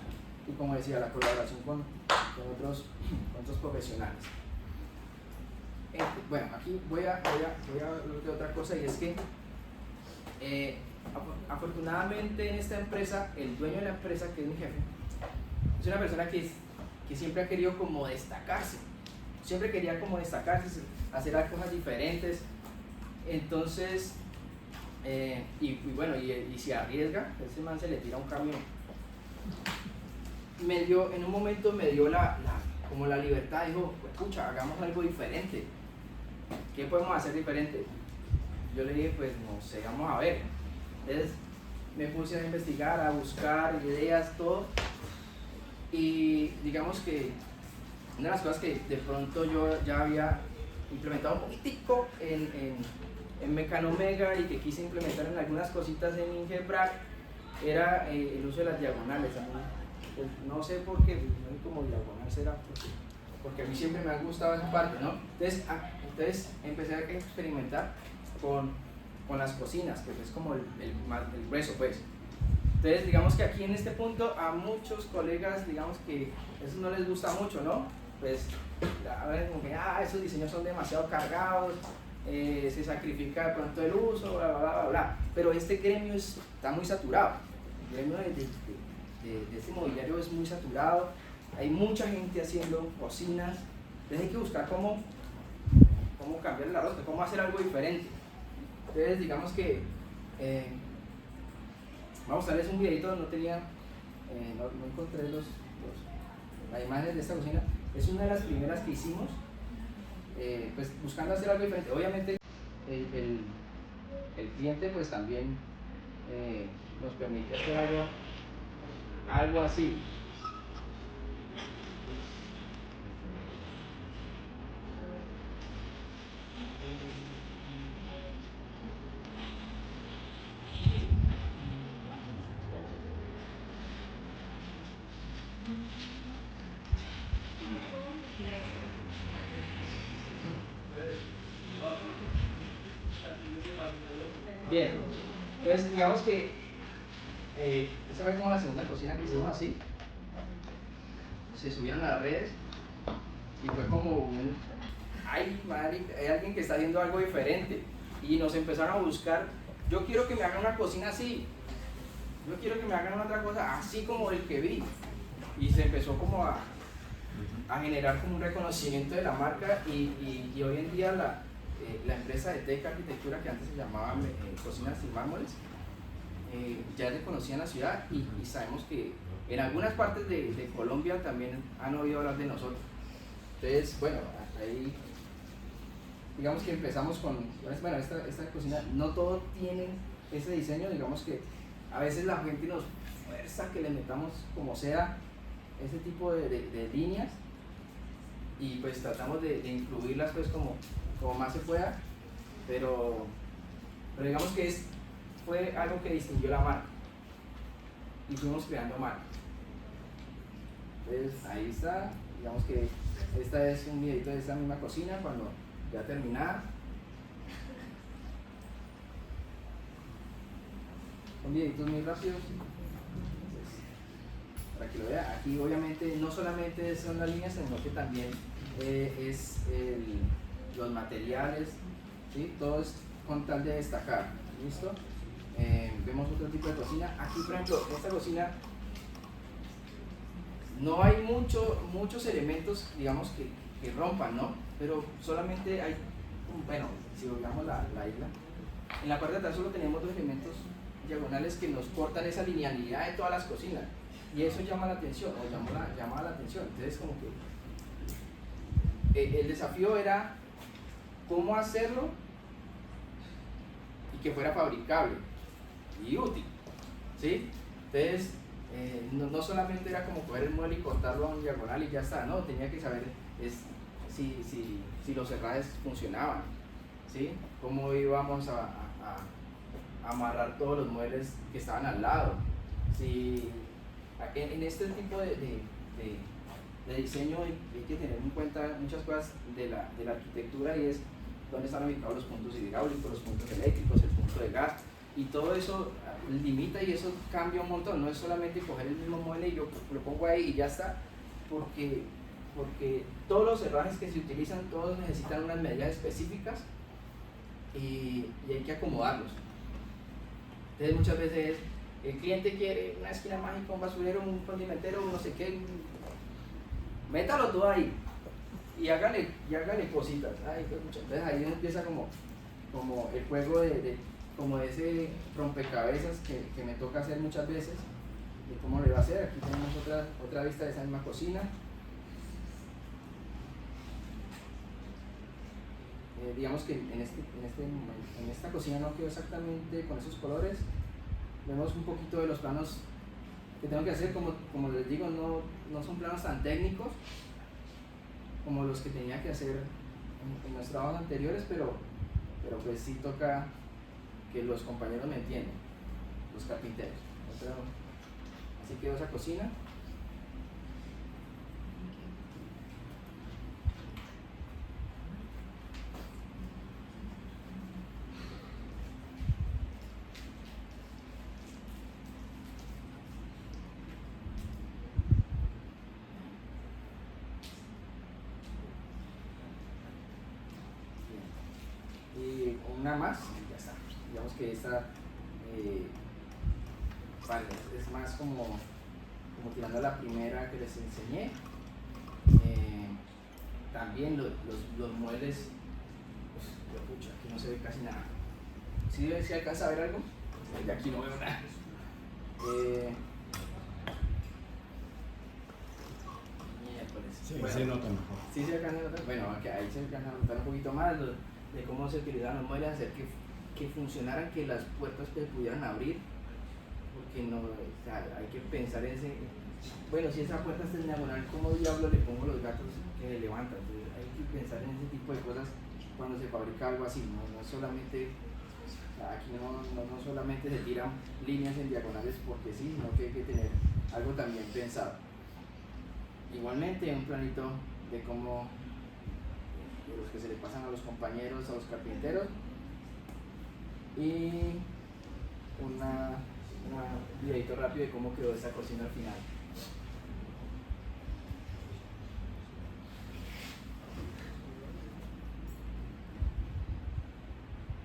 y como decía, la colaboración con otros profesionales. Bueno, aquí voy a hablar de otra cosa, y es que afortunadamente en esta empresa, el dueño de la empresa, que es mi jefe, es una persona que siempre ha querido como destacarse, siempre quería como destacarse, hacer cosas diferentes. Entonces, y bueno, y se arriesga, ese man se le tira un camión. En un momento me dio como la libertad, dijo, pues, pucha, hagamos algo diferente. ¿Qué podemos hacer diferente? Yo le dije, pues no sé, vamos a ver. Entonces me puse a investigar, a buscar ideas, todo. Y digamos que una de las cosas que de pronto yo ya había implementado un poquitico en Mecanomega y que quise implementar en algunas cositas en Ingebrac era el uso de las diagonales. Pues, no sé por qué, como diagonal será, porque a mí siempre me ha gustado esa parte, ¿no? Entonces empecé a experimentar con las cocinas, que es como el grueso, pues. Entonces, digamos que aquí en este punto a muchos colegas, digamos que eso no les gusta mucho, ¿no? Pues, a ver, como que, esos diseños son demasiado cargados, se sacrifica de pronto el uso, bla, bla, bla, bla. Pero este gremio está muy saturado. El gremio de este mobiliario es muy saturado. Hay mucha gente haciendo cocinas. Entonces hay que buscar cómo cambiar la rosca, cómo hacer algo diferente. Entonces, digamos que vamos a mostrarles un videito, no encontré las imágenes de esta cocina. Es una de las primeras que hicimos, pues buscando hacer algo diferente. Obviamente el cliente pues también nos permite hacer algo así. Bien, entonces digamos que esta fue como la segunda cocina que hicimos así. Se subieron a las redes y fue como ay, marica, hay alguien que está haciendo algo diferente, y nos empezaron a buscar. Yo quiero que me hagan una cocina así, yo quiero que me hagan otra cosa así como el que vi, y se empezó como a generar como un reconocimiento de la marca, y hoy en día la empresa de Teca Arquitectura, que antes se llamaba Cocinas y Mármoles, ya es reconocida en la ciudad y sabemos que en algunas partes de Colombia también han oído hablar de nosotros. Entonces, bueno, ahí digamos que empezamos con, bueno, esta cocina, no todo tiene ese diseño, digamos que a veces la gente nos fuerza que le metamos como sea ese tipo de líneas y pues tratamos de incluirlas pues como más se pueda, pero digamos que fue algo que distinguió la marca y fuimos creando marca. Entonces ahí está, digamos que esta es un videito de esta misma cocina cuando ya terminada. Son videitos muy rápidos. Entonces, para que lo vea, aquí obviamente no solamente son las líneas, sino que también es los materiales, ¿sí? Todo es con tal de destacar. ¿Listo? Vemos otro tipo de cocina. Aquí, por ejemplo, en esta cocina no hay muchos elementos, digamos, que rompan, ¿no? Pero solamente hay, bueno, si volvamos la isla, en la parte de atrás solo tenemos dos elementos diagonales que nos cortan esa linealidad de todas las cocinas. Y eso llama la atención, o llama la atención. Entonces, como que el desafío era cómo hacerlo y que fuera fabricable y útil, ¿sí? Entonces, no solamente era como coger el mueble y cortarlo a un diagonal y ya está, no, tenía que saber si los herrajes funcionaban, ¿sí? Cómo íbamos a amarrar todos los muebles que estaban al lado. Si, en este tipo de diseño hay que tener en cuenta muchas cosas de la arquitectura, y es dónde están ubicados los puntos hidráulicos, los puntos eléctricos, el punto de gas, y todo eso limita y eso cambia un montón. No es solamente coger el mismo mueble y yo lo pongo ahí y ya está, porque todos los herrajes que se utilizan, todos necesitan unas medidas específicas y hay que acomodarlos. Entonces muchas veces el cliente quiere una esquina mágica, un basurero, un condimentero, un no sé qué, métalo todo ahí y hágale cositas. Ay, entonces ahí empieza como el juego como de ese rompecabezas que me toca hacer muchas veces, de cómo lo iba a hacer. Aquí tenemos otra vista de esa misma cocina. Digamos que en esta cocina no quedó exactamente con esos colores. Vemos un poquito de los planos que tengo que hacer, como les digo, no son planos tan técnicos como los que tenía que hacer en los trabajos anteriores, pero pues sí toca que los compañeros me entiendan, los carpinteros. Así quedó esa cocina. Y una más y ya está. Digamos que esta vale, es más como tirando a la primera que les enseñé. También los muebles, pues, pucha, aquí no se ve casi nada. ¿Sí alcanza a ver algo? De aquí no veo nada. Sí, bueno, se nota mejor. Sí se alcanza a notar. Bueno, ahí se alcanza a notar un poquito más de cómo se utilizaban los muebles, hacer que funcionaran, que las puertas se pudieran abrir, porque no, o sea, hay que pensar en ese, bueno, si esa puerta está en diagonal, ¿cómo diablo le pongo los gatos que le levantan? Entonces, hay que pensar en ese tipo de cosas cuando se fabrica algo así, no solamente, o sea, aquí no solamente se tiran líneas en diagonales porque sí, sino que hay que tener algo también pensado. Igualmente un planito de cómo, de los que se le pasan a los compañeros, a los carpinteros, y un videito rápido de cómo quedó esa cocina al final.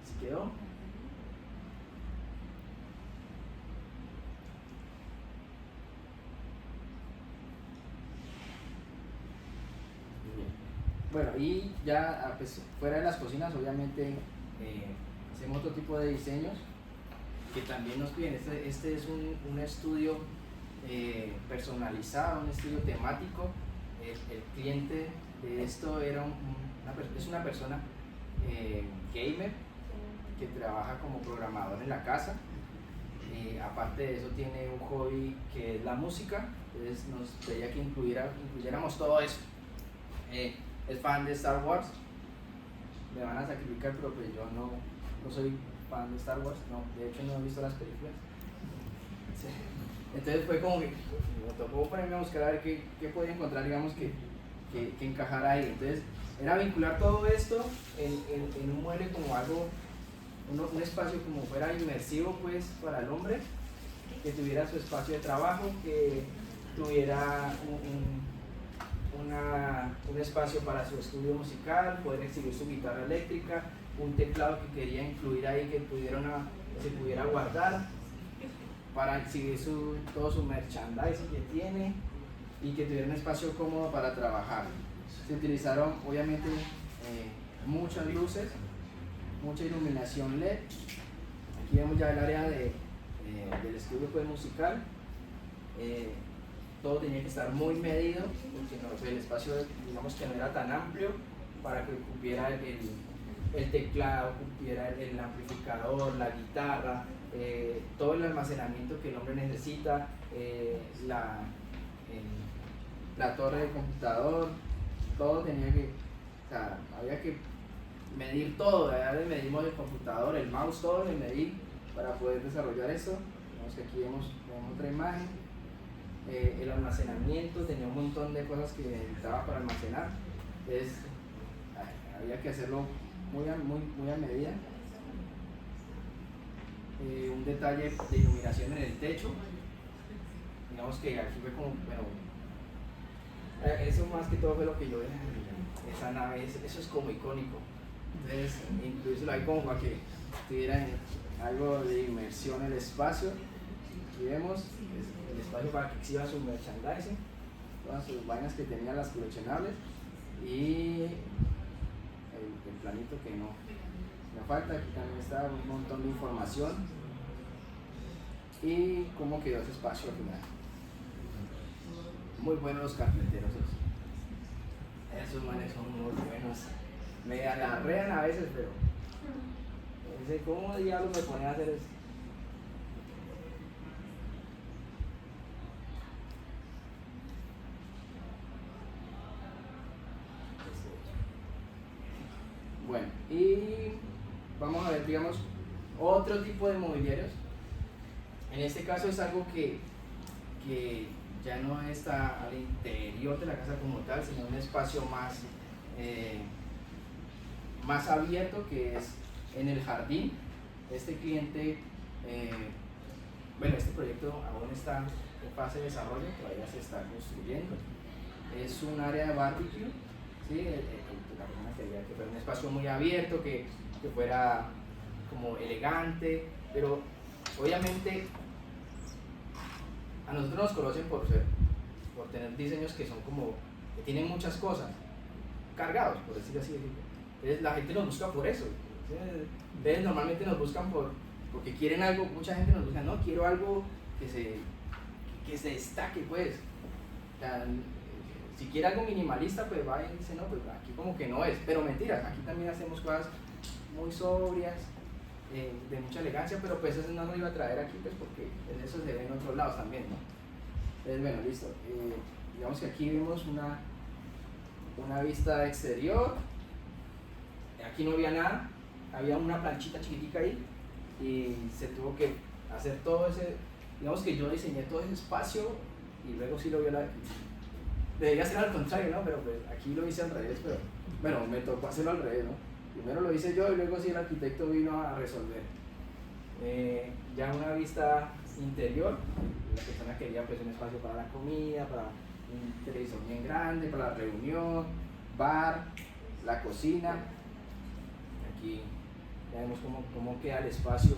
¿Sí quedó? Muy bien. Bueno, y ya pues, fuera de las cocinas, obviamente hacemos otro tipo de diseños que también nos piden. Este es un estudio personalizado, un estudio temático. El cliente de esto es una persona gamer que trabaja como programador en la casa. Aparte de eso tiene un hobby que es la música, entonces nos pedía que incluyéramos todo eso. Es fan de Star Wars, me van a sacrificar, pero pues yo no soy fan de Star Wars, no, de hecho no he visto las películas. Sí. Entonces fue como que me tocó ponerme a buscar a ver qué podía encontrar, digamos, que encajara ahí. Entonces era vincular todo esto en un mueble como algo, un espacio como fuera inmersivo pues para el hombre, que tuviera su espacio de trabajo, que tuviera un espacio para su estudio musical, poder exhibir su guitarra eléctrica, un teclado que quería incluir ahí que se pudiera guardar, para exhibir todo su merchandising que tiene y que tuviera un espacio cómodo para trabajar. Se utilizaron obviamente muchas luces, mucha iluminación LED. Aquí vemos ya el área del estudio pues, musical. Todo tenía que estar muy medido porque el espacio, digamos, que no era tan amplio para que cupiera el teclado, cupiera el amplificador, la guitarra, todo el almacenamiento que el hombre necesita, la torre de computador, todo tenía que, o sea, había que medir todo, ya le medimos el computador, el mouse, todo le medí para poder desarrollar esto. Vemos que aquí vemos otra imagen. El almacenamiento, tenía un montón de cosas que necesitaba para almacenar, entonces había que hacerlo muy a medida. Un detalle de iluminación en el techo, digamos que aquí fue como, bueno, eso más que todo fue lo que yo dije, esa nave, eso es como icónico, entonces incluirlo ahí como para que tuviera algo de inmersión en el espacio. Aquí vemos el espacio para que exhiba su merchandising, todas sus vainas que tenían las coleccionables y el planito que no falta. Aquí también está un montón de información y cómo quedó ese espacio al final. Muy buenos los carpinteros, esos manes son muy buenos, me alarrean a veces, pero ¿cómo diablos me ponen a hacer eso? Bueno, y vamos a ver, digamos, otro tipo de mobiliarios. En este caso es algo que ya no está al interior de la casa como tal, sino un espacio más abierto, que es en el jardín. Este cliente, bueno, este proyecto aún está en fase de desarrollo, todavía se está construyendo. Es un área de barbecue, ¿sí? La persona quería que fuera un espacio muy abierto, que fuera como elegante, pero obviamente a nosotros nos conocen por tener diseños que son como, que tienen muchas cosas, cargados, por decirlo así. Entonces la gente nos busca por eso. Entonces normalmente nos buscan porque quieren algo, mucha gente nos busca, no, quiero algo que se destaque pues. O sea, si quiere algo minimalista, pues va y dice, no, pues aquí como que no es, pero mentiras, aquí también hacemos cosas muy sobrias, de mucha elegancia, pero pues eso no lo iba a traer aquí, pues porque eso se ve en otros lados también, ¿no? Entonces, bueno, listo. Digamos que aquí vemos una vista exterior, aquí no había nada, había una planchita chiquitica ahí, y se tuvo que hacer todo ese, digamos que yo diseñé todo ese espacio, y luego sí lo vio debería ser al contrario, ¿no? Pero pues aquí lo hice al revés, pero bueno, me tocó hacerlo al revés, ¿no? Primero lo hice yo y luego sí el arquitecto vino a resolver. Ya una vista interior, la persona quería pues un espacio para la comida, para un televisor bien grande, para la reunión, bar, la cocina. Aquí ya vemos cómo queda el espacio,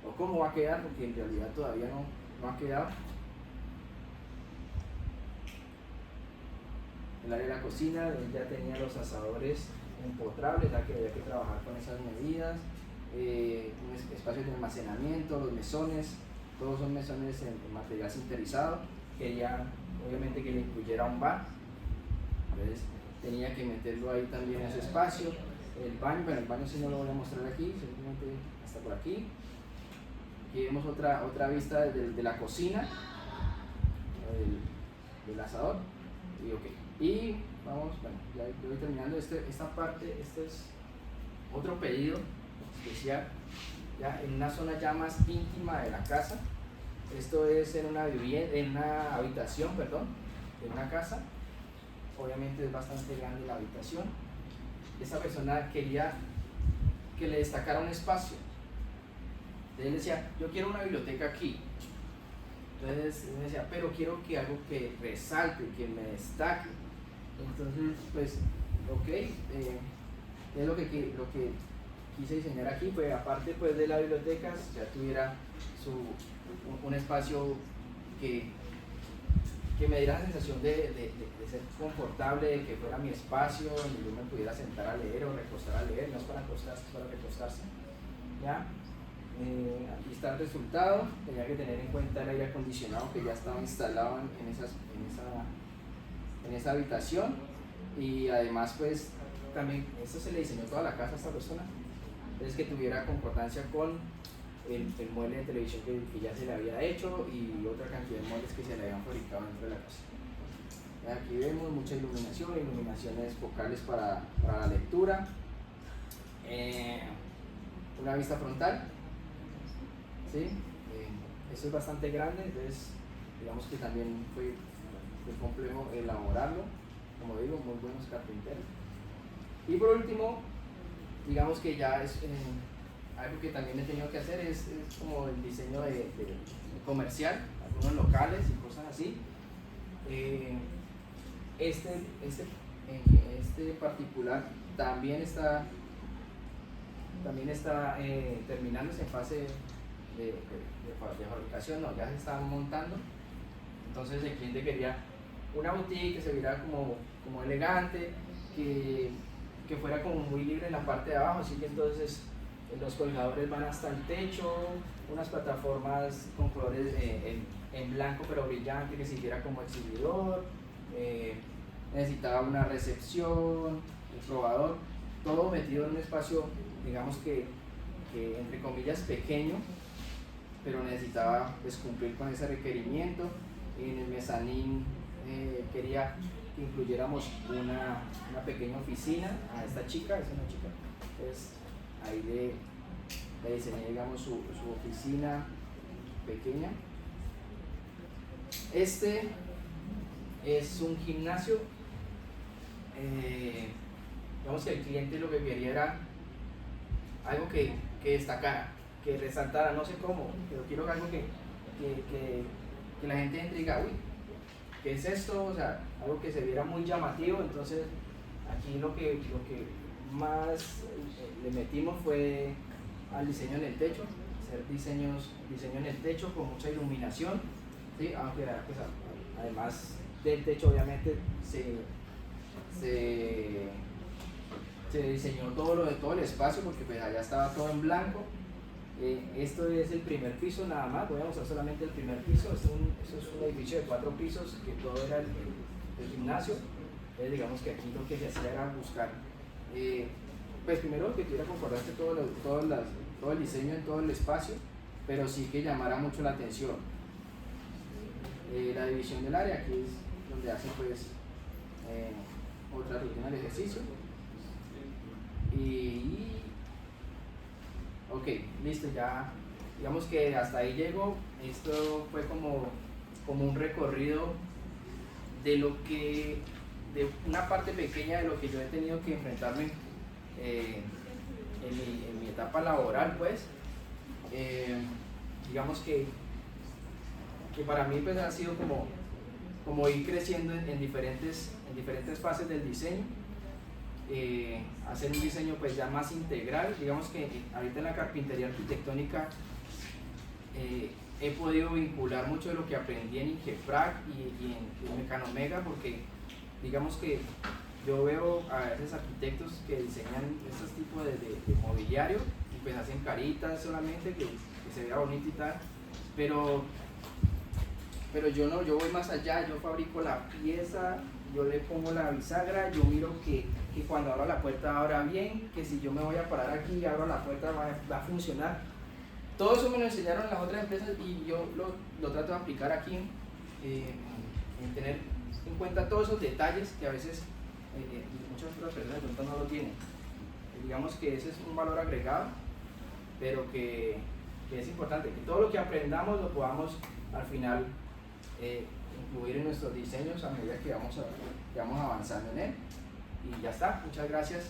o cómo va a quedar, porque en realidad todavía no ha quedado. el área de la cocina, él ya tenía los asadores empotrables, ya que había que trabajar con esas medidas, espacios de almacenamiento, los mesones, todos son mesones en material sinterizado, quería obviamente que le incluyera un bar, entonces tenía que meterlo ahí también en ese espacio. El baño, bueno, el baño sí no lo voy a mostrar aquí, simplemente hasta por aquí. Aquí vemos otra vista de la cocina, del asador, y ok. Y vamos, bueno, ya voy terminando esta parte. Este es otro pedido especial, ya en una zona ya más íntima de la casa. Esto es en una habitación, perdón, de una casa. Obviamente es bastante grande la habitación. Esa persona quería que le destacara un espacio. Entonces él decía, yo quiero una biblioteca aquí. Entonces él decía, pero quiero que algo que resalte, que me destaque. Entonces, pues, ok, es lo que quise diseñar aquí, pues aparte pues de la biblioteca, ya tuviera un espacio que me diera la sensación de ser confortable, de que fuera mi espacio, donde yo me pudiera sentar a leer o recostar a leer, no es para acostarse, es para recostarse. ¿Ya? Aquí está el resultado. Tenía que tener en cuenta el aire acondicionado que ya estaba instalado en esa habitación, y además pues también esto se le diseñó toda la casa a esta persona, entonces que tuviera concordancia con el mueble de televisión que ya se le había hecho y otra cantidad de muebles que se le habían fabricado dentro de la casa. Aquí vemos mucha iluminaciones focales para la lectura, una vista frontal, ¿sí? Esto es bastante grande, entonces digamos que también fue complejo elaborarlo, como digo, muy buenos carpinteros. Y por último, digamos que ya es algo que también he tenido que hacer, es como el diseño de comercial, algunos locales y cosas así. Este particular también está terminándose en fase de fabricación, no, ya se está montando. Entonces el cliente quería una boutique que se viera como elegante, que fuera como muy libre en la parte de abajo, así que entonces los colgadores van hasta el techo, unas plataformas con colores en blanco pero brillante que sirviera como exhibidor, necesitaba una recepción, un probador, todo metido en un espacio, digamos que entre comillas pequeño, pero necesitaba pues cumplir con ese requerimiento. En el mezanín quería que incluyéramos una pequeña oficina a esta chica, es una chica, entonces ahí le diseñé, digamos, su oficina pequeña. Este es un gimnasio, digamos que el cliente lo que quería era algo que destacara, que resaltara, no sé cómo, pero quiero algo que la gente entre y diga, uy, ¿qué es esto? O sea, algo que se viera muy llamativo. Entonces aquí lo que más le metimos fue al diseño en el techo, hacer diseño en el techo con mucha iluminación, ¿sí? Aunque pues, además del techo obviamente se diseñó todo el espacio, porque pues allá estaba todo en blanco. Esto es el primer piso nada más, voy a mostrar solamente el primer piso. Esto es un edificio de 4 pisos que todo era el gimnasio. Digamos que aquí lo que se hacía era buscar, pues primero que tuviera concordancia todo el diseño en todo el espacio, pero sí que llamara mucho la atención. La división del área, aquí es donde hacen pues otra rutina de ejercicio. Ok, listo, ya digamos que hasta ahí llegó. Esto fue como un recorrido de una parte pequeña de lo que yo he tenido que enfrentarme en mi etapa laboral, pues. Digamos que para mí pues ha sido como ir creciendo en diferentes fases del diseño. Hacer un diseño pues ya más integral. Digamos que ahorita en la carpintería arquitectónica he podido vincular mucho de lo que aprendí en Ingefrac y en Mecanomega, porque digamos que yo veo a veces arquitectos que diseñan estos tipos de mobiliario y pues hacen caritas solamente que se vea bonito y tal, pero yo no, yo voy más allá, yo fabrico la pieza, yo le pongo la bisagra, yo miro que cuando abro la puerta abra bien, que si yo me voy a parar aquí y abro la puerta va a funcionar. Todo eso me lo enseñaron las otras empresas y yo lo trato de aplicar aquí, en tener en cuenta todos esos detalles que a veces muchas otras personas de pronto no lo tienen. Digamos que ese es un valor agregado, pero que es importante, que todo lo que aprendamos lo podamos al final incluir en nuestros diseños a medida que vamos avanzando en él. Y ya está, muchas gracias.